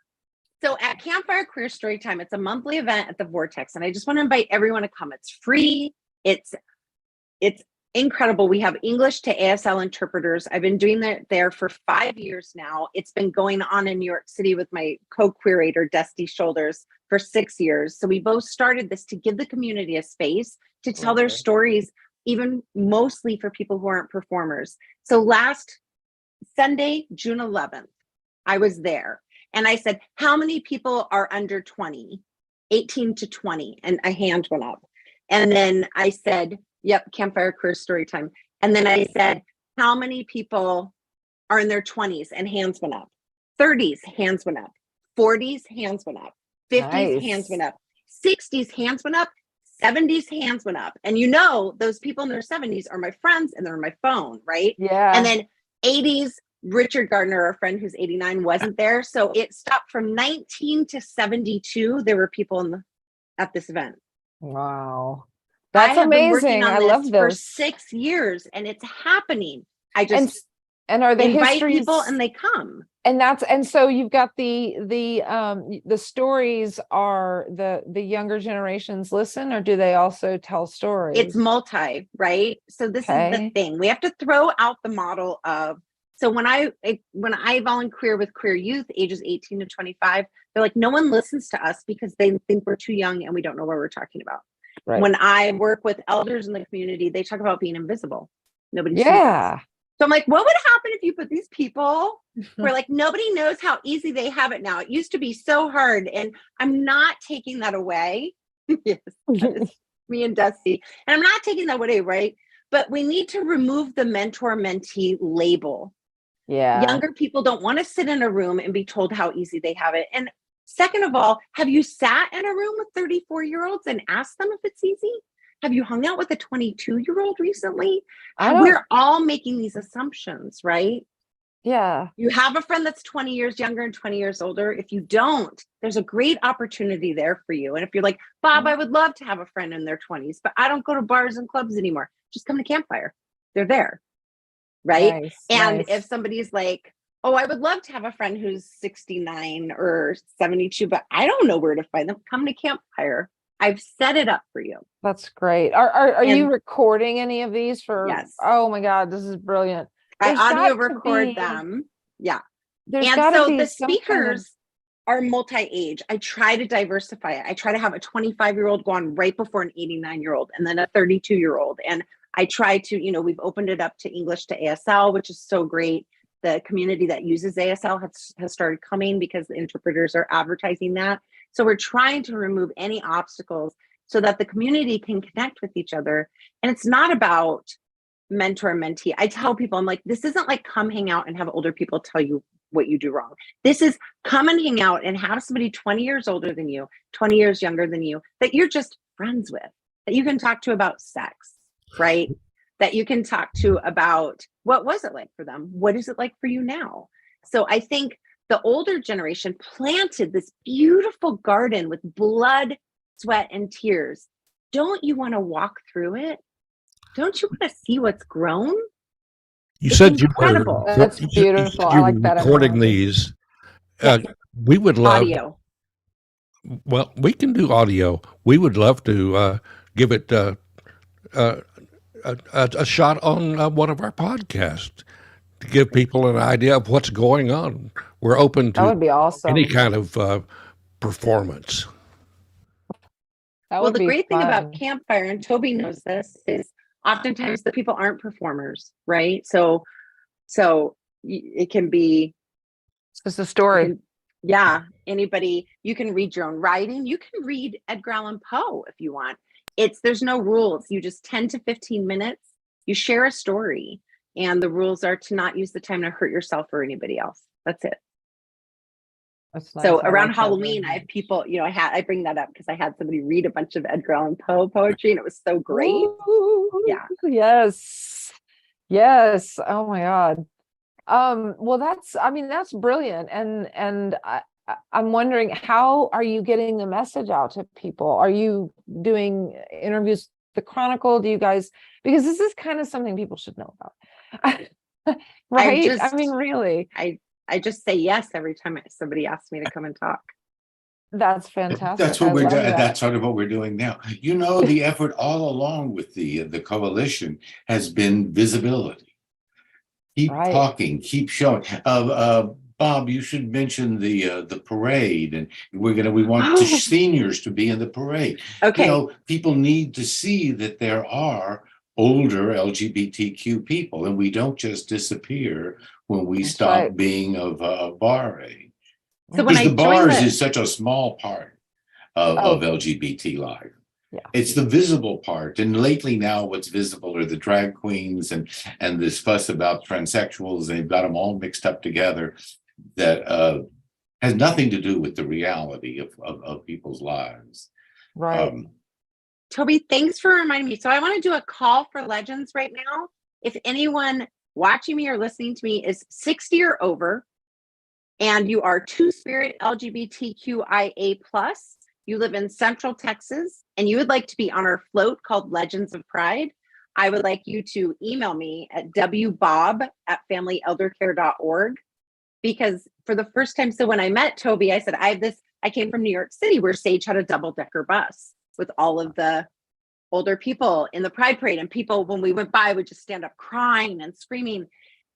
So at Campfire Queer Storytime, it's a monthly event at the Vortex, and I just want to invite everyone to come. It's free. It's incredible. We have English to ASL interpreters. I've been doing that there for 5 years now. It's been going on in New York City with my co-curator, Dusty Shoulders, for 6 years. So we both started this to give the community a space to tell their stories, even mostly for people who aren't performers. So last Sunday, June 11th, I was there and I said, how many people are under 20, 18 to 20? And a hand went up. And then I said, yep, Campfire Queer Storytime. And then I said, how many people are in their 20s? And hands went up. 30s, hands went up. 40s, hands went up. 50s, hands went up. 60s, hands went up. 70s, hands went up. And those people in their 70s are my friends and they're on my phone, right? Yeah. And then 80s, Richard Gardner, our friend who's 89, wasn't there. So it stopped from 19 to 72. There were people at this event. Wow. That's I have been working amazing. on I love for this. 6 years and it's happening. I just and are the invite histories, people and they come. and so you've got the stories are the younger generations listen, or do they also tell stories? It's multi, right? So this is the thing. We have to throw out the model of, so when I volunteer with queer youth ages 18 to 25, they're like, no one listens to us because they think we're too young and we don't know what we're talking about. Right. When I work with elders in the community, they talk about being invisible. Nobody sees us. So I'm like, what would happen if you put these people where like nobody knows how easy they have it now? It used to be so hard, and I'm not taking that away. Yes, that is me and Dusty. And I'm not taking that away, right? But we need to remove the mentor-mentee label. Yeah. Younger people don't want to sit in a room and be told how easy they have it. And second of all, have you sat in a room with 34-year-olds and asked them if it's easy? Have you hung out with a 22-year-old recently? We're all making these assumptions, right? Yeah. You have a friend that's 20 years younger and 20 years older. If you don't, there's a great opportunity there for you. And if you're like, Bob, I would love to have a friend in their 20s, but I don't go to bars and clubs anymore. Just come to Campfire. They're there. Right. And if somebody's like, oh, I would love to have a friend who's 69 or 72, but I don't know where to find them, come to Campfire. I've set it up for you. That's great. Are you recording any of these for? Yes. Oh my God, this is brilliant. I audio record them. Yeah. And so the speakers are multi-age. I try to diversify it. I try to have a 25-year-old go on right before an 89-year-old and then a 32-year-old. And I try to, we've opened it up to English to ASL, which is so great. The community that uses ASL has started coming because the interpreters are advertising that. So we're trying to remove any obstacles so that the community can connect with each other. And it's not about mentor and mentee. I tell people, I'm like, this isn't like come hang out and have older people tell you what you do wrong. This is come and hang out and have somebody 20 years older than you, 20 years younger than you, that you're just friends with, that you can talk to about sex, right? That you can talk to about what was it like for them? What is it like for you now? So I think the older generation planted this beautiful garden with blood, sweat, and tears don't you want to walk through it? Don't you want to see what's grown? You It's said incredible. That's beautiful. I you like were that recording analogy. these. Yeah. We would love, Audio. well, we can do audio. We would love to give it a shot on one of our podcasts to give people an idea of what's going on. We're open That to would be any awesome. kind of performance. That Well, would the be great thing about fun. campfire, and Toby knows this, is oftentimes the people aren't performers, right? So it can be, It's just a you story. can, yeah, anybody, you can read your own writing. You can read Edgar Allan Poe if you want. There's no rules. You just 10 to 15 minutes, you share a story, and the rules are to not use the time to hurt yourself or anybody else. That's it. That's nice. So I around like that. Halloween, I have people, I bring that up because I had somebody read a bunch of Edgar Allan Poe poetry, and it was so great. Ooh, Yeah. Yes. Yes. Oh my God. Well, that's brilliant. And I'm wondering, how are you getting the message out to people? Are you doing interviews, the Chronicle? Do you guys, because this is kind of something people should know about. Right? I mean, really, I just say yes every time somebody asks me to come and talk. that's fantastic. That's what I we're love doing. that. That's sort of what we're doing now. You know, the effort all along with the coalition has been visibility. Keep Right. talking, keep showing. Bob, you should mention the parade, and we want the seniors to be in the parade. Okay. You know, people need to see that there are older LGBTQ people, and we don't just disappear when we That's stop right. being of bar age. So when Because I the joined bars the, is such a small part of LGBT life. Yeah. It's the visible part. And lately now what's visible are the drag queens and this fuss about transsexuals. They've got them all mixed up together that has nothing to do with the reality of people's lives. Right. Toby, thanks for reminding me. So I want to do a call for legends right now. If anyone watching me or listening to me is 60 or over, and you are Two-Spirit LGBTQIA+, you live in Central Texas, and you would like to be on our float called Legends of Pride, I would like you to email me at wbob@familyeldercare.org, because for the first time, so when I met Toby, I said, I came from New York City where Sage had a double-decker bus with all of the older people in the Pride Parade, and people, when we went by, would just stand up crying and screaming.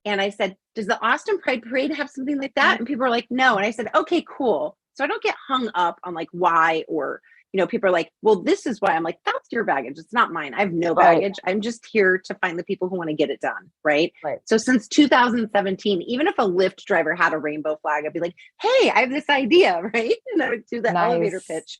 And I said, does the Austin Pride Parade have something like that? And people are like, no. And I said, okay, cool. So I don't get hung up on like why, or, people are like, well, this is why. I'm like, that's your baggage. It's not mine. I have no baggage. I'm just here to find the people who want to get it done. Right. So since 2017, even if a Lyft driver had a rainbow flag, I'd be like, hey, I have this idea. Right. And I would do the elevator pitch.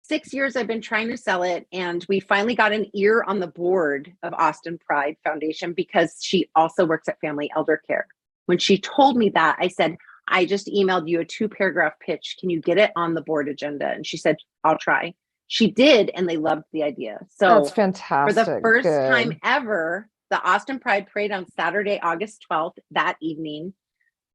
6 years I've been trying to sell it, and we finally got an ear on the board of Austin Pride Foundation because she also works at Family Elder Care. When she told me that, I said, I just emailed you a 2-paragraph pitch. Can you get it on the board agenda? And she said, I'll try. She did, and they loved the idea. So that's fantastic. For the first time ever, the Austin Pride Parade on Saturday, August 12th, that evening,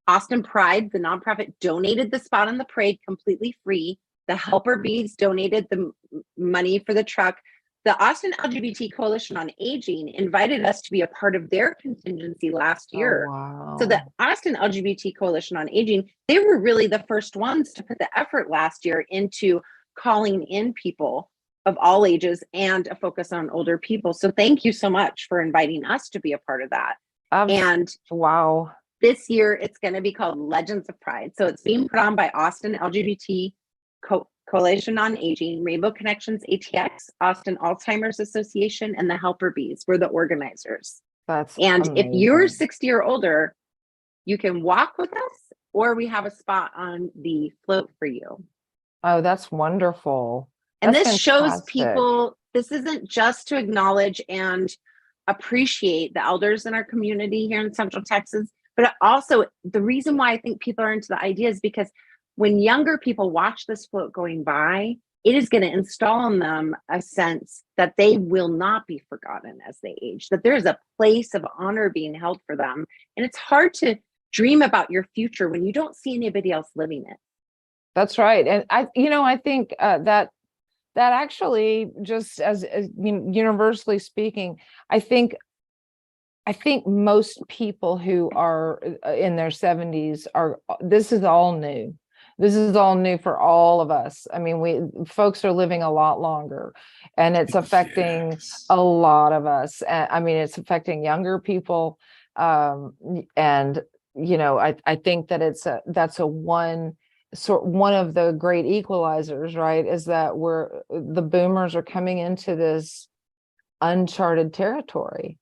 Austin Pride, the nonprofit, donated the spot on the parade completely free. The Helper Bees donated the money for the truck. The Austin LGBT Coalition on Aging invited us to be a part of their contingency last year. Oh, wow. So the Austin LGBT Coalition on Aging, they were really the first ones to put the effort last year into calling in people of all ages and a focus on older people. So thank you so much for inviting us to be a part of that. And wow. This year it's going to be called Legends of Pride. So it's being put on by Austin LGBT Coalition on Aging, Rainbow Connections ATX, Austin Alzheimer's Association, and the Helper Bees. We're the organizers. That's amazing. If you're 60 or older, you can walk with us, or we have a spot on the float for you. Oh, that's wonderful. And this shows people, this isn't just to acknowledge and appreciate the elders in our community here in Central Texas, but also the reason why I think people are into the idea is because when younger people watch this float going by, it is going to install in them a sense that they will not be forgotten as they age, that there's a place of honor being held for them. And it's hard to dream about your future when you don't see anybody else living it. That's right. And I think that that actually, just as universally speaking, I think most people who are in their 70s are, this is all new. This is all new for all of us. I mean, folks are living a lot longer, and it's affecting Yes. a lot of us. I mean, it's affecting younger people. And I think that that's one of the great equalizers, right? Is that the boomers are coming into this uncharted territory.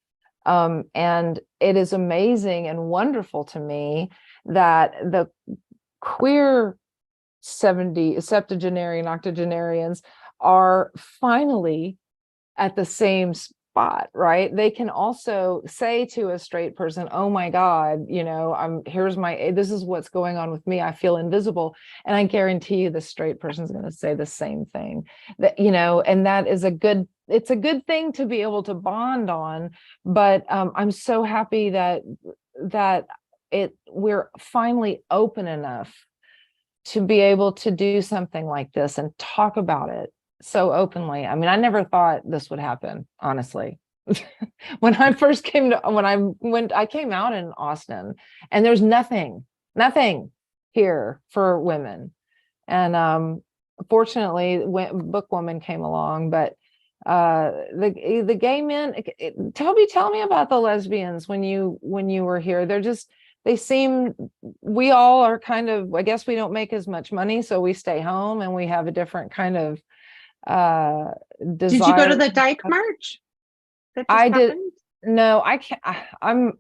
And it is amazing and wonderful to me that the queer septuagenarian, octogenarians are finally at the same spot, right? They can also say to a straight person, oh my God, this is what's going on with me. I feel invisible. And I guarantee you the straight person's going to say the same thing, and that is it's a good thing to be able to bond on. But I'm so happy that we're finally open enough to be able to do something like this and talk about it so openly. I mean, I never thought this would happen, honestly. When I first came I came out in Austin, and there's nothing here for women. And fortunately, when Bookwoman came along, but the gay men, Toby, tell me about the lesbians when you were here. We all are kind of, I guess we don't make as much money, so we stay home, and we have a different kind of desire. Did you go to the Dyke March? That just I did. happened? No, I can't. I'm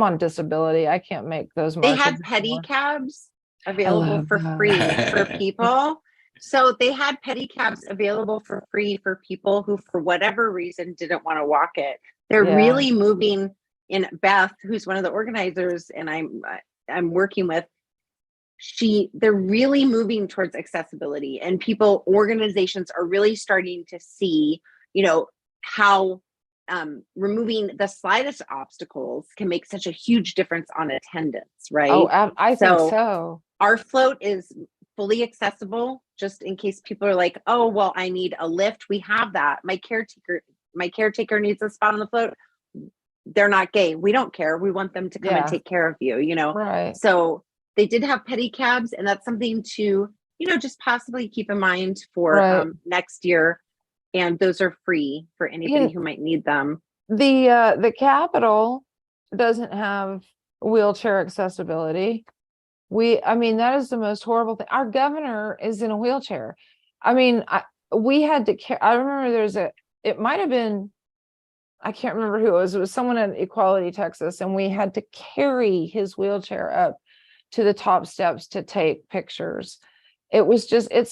on disability. I can't make those They marches had anymore. pedicabs available love for that. free for people. So they had pedicabs available for free for people who, for whatever reason, didn't want to walk it. They're Yeah. really moving. In Beth, who's one of the organizers, and I'm working with, they're really moving towards accessibility, and organizations are really starting to see, how removing the slightest obstacles can make such a huge difference on attendance, right? Oh, I think so. Our float is fully accessible, just in case people are like, oh, well, I need a lift. We have that. My caretaker needs a spot on the float. They're not gay. We don't care. We want them to come and take care of you, Right. So they did have pedicabs, and that's something to, just possibly keep in mind for next year. And those are free for anybody who might need them. The Capitol doesn't have wheelchair accessibility. That is the most horrible thing. Our governor is in a wheelchair. We had to I remember it might have been, I can't remember who it was. It was someone at Equality Texas, and we had to carry his wheelchair up to the top steps to take pictures. It was just, I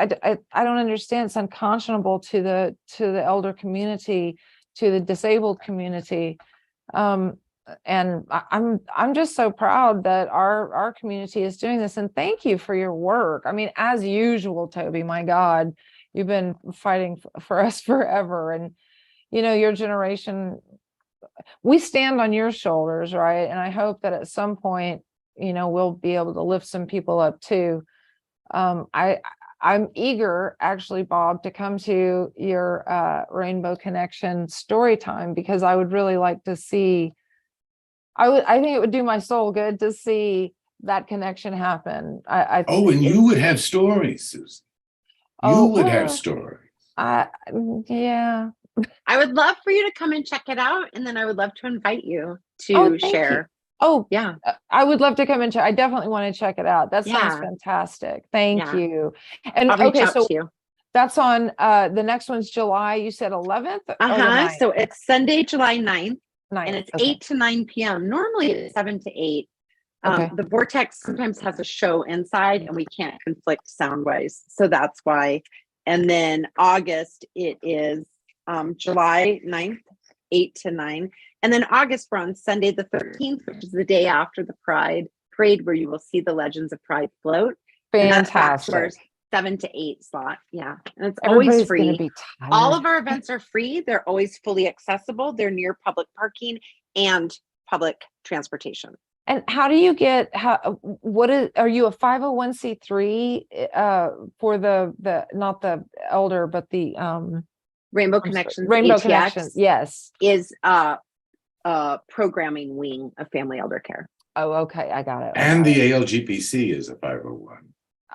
don't understand. It's unconscionable to the elder community, to the disabled community. And I'm just so proud that our community is doing this. And thank you for your work. As usual, Toby, my God, you've been fighting for us forever. And your generation, we stand on your shoulders, right? And I hope that at some point, we'll be able to lift some people up too. I'm eager, actually, Bob, to come to your Rainbow Connection story time, because I would really like to see, I think it would do my soul good to see that connection happen. And you would have stories, Susan. You would have stories. Yeah. I would love for you to come and check it out, and then I would love to invite you to share. Oh, yeah. I would love to come and check. I definitely want to check it out. That sounds fantastic. Thank you. And I'll reach out to you. That's on the next one's July, you said 11th? So it's Sunday, July 9th. 9th. And it's 8 to 9 p.m. Normally it's 7 to 8. The Vortex sometimes has a show inside, and we can't conflict sound wise. So that's why. And then August, it is July 9th, 8 to 9. And then August, we're on Sunday the 13th, which is the day after the Pride Parade, where you will see the Legends of Pride float. Fantastic. And that's 7 to 8 slot. Yeah. And it's always free. All of our events are free. They're always fully accessible. They're near public parking and public transportation. And how do you get, are you a 501c3 for not the elder, but the Rainbow I'm sorry, Connections Rainbow ATX Connection? Yes. is a programming wing of family elder care. Oh, okay. I got it. And the ALGPC is a 501.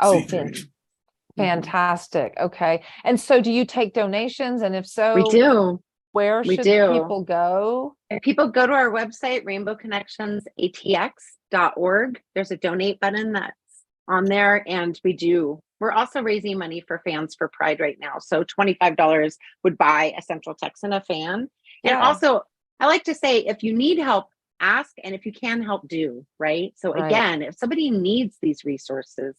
Oh, C3. fantastic. Okay. And so do you take donations? And if so, We do. where We should do. people go? If people go to our website, rainbowconnectionsatx.org, there's a donate button that's on there. And we're also raising money for Fans for Pride right now. So $25 would buy a Central Texan a fan. And Yeah. also, I like to say, if you need help, ask. And if you can help, do, right? So Right. again, if somebody needs these resources,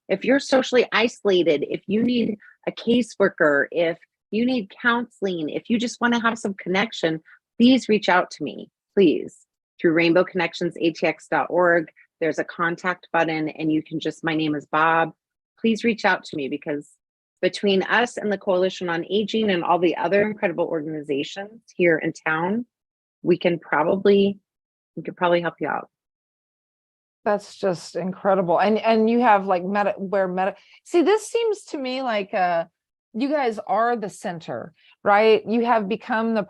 if you're socially isolated, if you need a caseworker, if you need counseling, if you just want to have some connection, please reach out to me, please, through rainbowconnectionsatx.org. There's a contact button and you can my name is Bob. Please reach out to me, because between us and the Coalition on Aging and all the other incredible organizations here in town, we could probably help you out. That's just incredible. And you have like see, this seems to me like you guys are the center, right? You have become the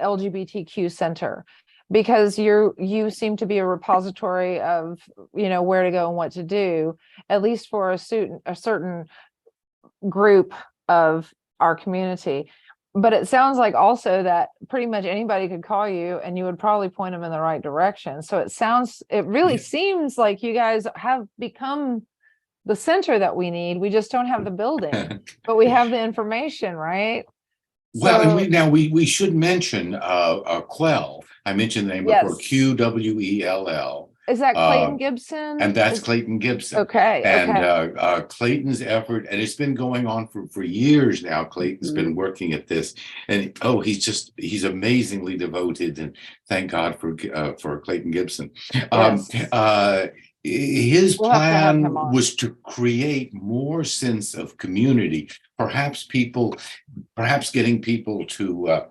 LGBTQ center, because you seem to be a repository of, where to go and what to do, at least for a certain group of our community. But it sounds like also that pretty much anybody could call you and you would probably point them in the right direction. So it really seems like you guys have become the center that we need. We just don't have the building, but we have the information, right? Well, and we should mention Quell. I mentioned the name before, QWELL. Is that Clayton Gibson? And that's Clayton Gibson. Okay. And Clayton's effort, and it's been going on for years now. Clayton's been working at this, and he's amazingly devoted, and thank God for Clayton Gibson. Yes. His plan was to create more sense of community, perhaps getting people to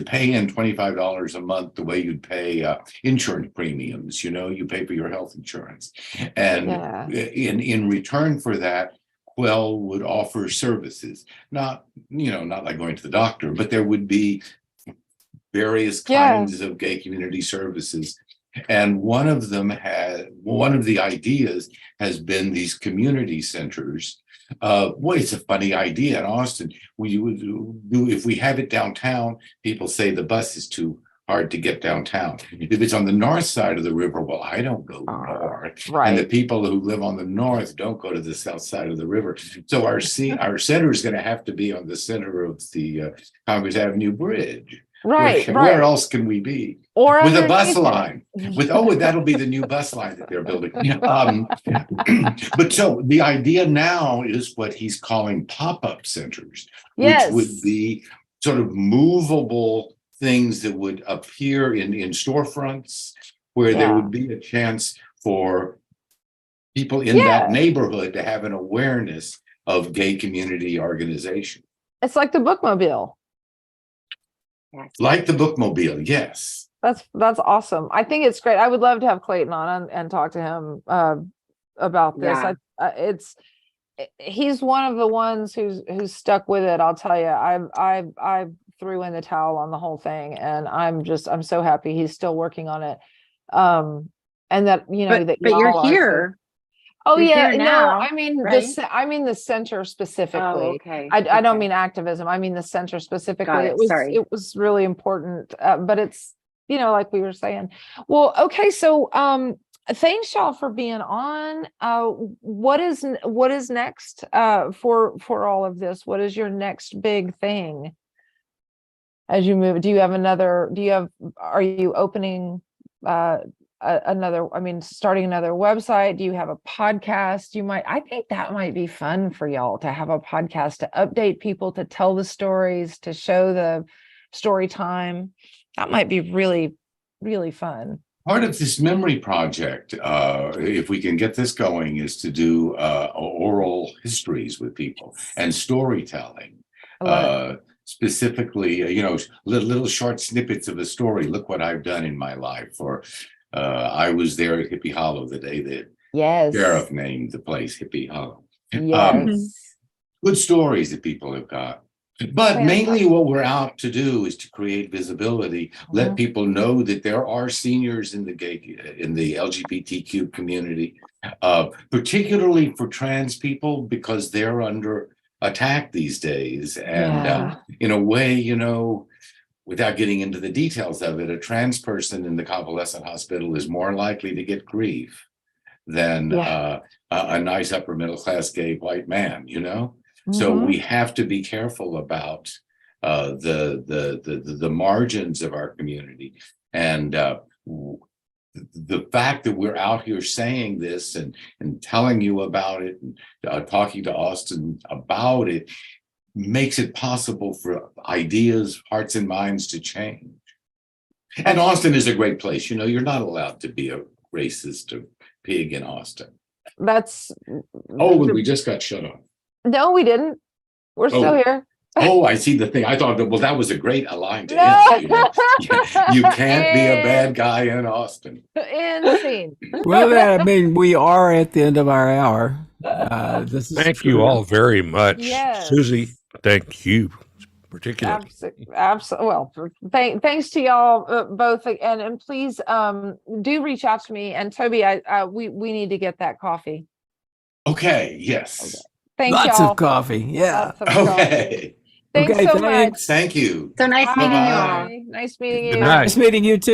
pay in $25 a month the way you'd pay insurance premiums. You pay for your health insurance, and in return for that, Quell would offer services, not like going to the doctor, but there would be various kinds of gay community services. And one of the ideas has been these community centers. It's a funny idea in Austin. We would do, if we have it downtown, people say the bus is too hard to get downtown. If it's on the north side of the river, well, I don't go north. Right. And the people who live on the north don't go to the south side of the river. So our center is going to have to be on the center of the Congress Avenue Bridge. Right. Where else can we be? Or with a bus line. That'll be the new bus line that they're building. But so the idea now is what he's calling pop-up centers, which would be sort of movable things that would appear in storefronts, where there would be a chance for people in that neighborhood to have an awareness of gay community organization. It's like the bookmobile. Like the bookmobile, yes. That's awesome. I think it's great. I would love to have Clayton on and talk to him about this. He's one of the ones who's stuck with it. I'll tell you, I threw in the towel on the whole thing, and I'm so happy he's still working on it. And that but you're here. Oh, you're yeah, here no, now, I mean right? I mean the center specifically. Oh, okay. I don't mean activism. I mean the center specifically. It was really important, but it's like we were saying. Well, okay, so thanks y'all for being on. What is next for all of this? What is your next big thing as you move? Are you opening starting another website? Do you have a podcast? I think that might be fun for y'all to have a podcast, to update people, to tell the stories, to show the story time. That might be really, really fun. Part of this memory project, if we can get this going, is to do oral histories with people and storytelling. specifically, little short snippets of a story. Look what I've done in my life. Or I was there at Hippie Hollow the day that Yes. sheriff named the place Hippie Hollow. Yes. Good stories that people have got. But mainly what we're out to do is to create visibility, let people know that there are seniors in the LGBTQ community, particularly for trans people, because they're under attack these days. And in a way, without getting into the details of it, a trans person in the convalescent hospital is more likely to get grief than a nice upper middle class gay white man, So we have to be careful about the margins of our community, and the fact that we're out here saying this and telling you about it and talking to Austin about it makes it possible for ideas, hearts, and minds to change. And Austin is a great place. You're not allowed to be a racist or pig in Austin. We just got shut off. No, we didn't. We're still here. I see the thing. I thought that was a great line to end. You can't be a bad guy in Austin. Insane. Well, we are at the end of our hour. Thank you all very much. Yes. Susie, thank you particularly. Absolutely. Well, thanks to y'all both, and please do reach out to me. And Toby, we need to get that coffee. Okay. Yes. Okay. Thanks, Lots y'all. of coffee. Yeah. Okay. Thanks so much. Thank you. So nice meeting you all. Nice meeting you. Good night. Nice meeting you too.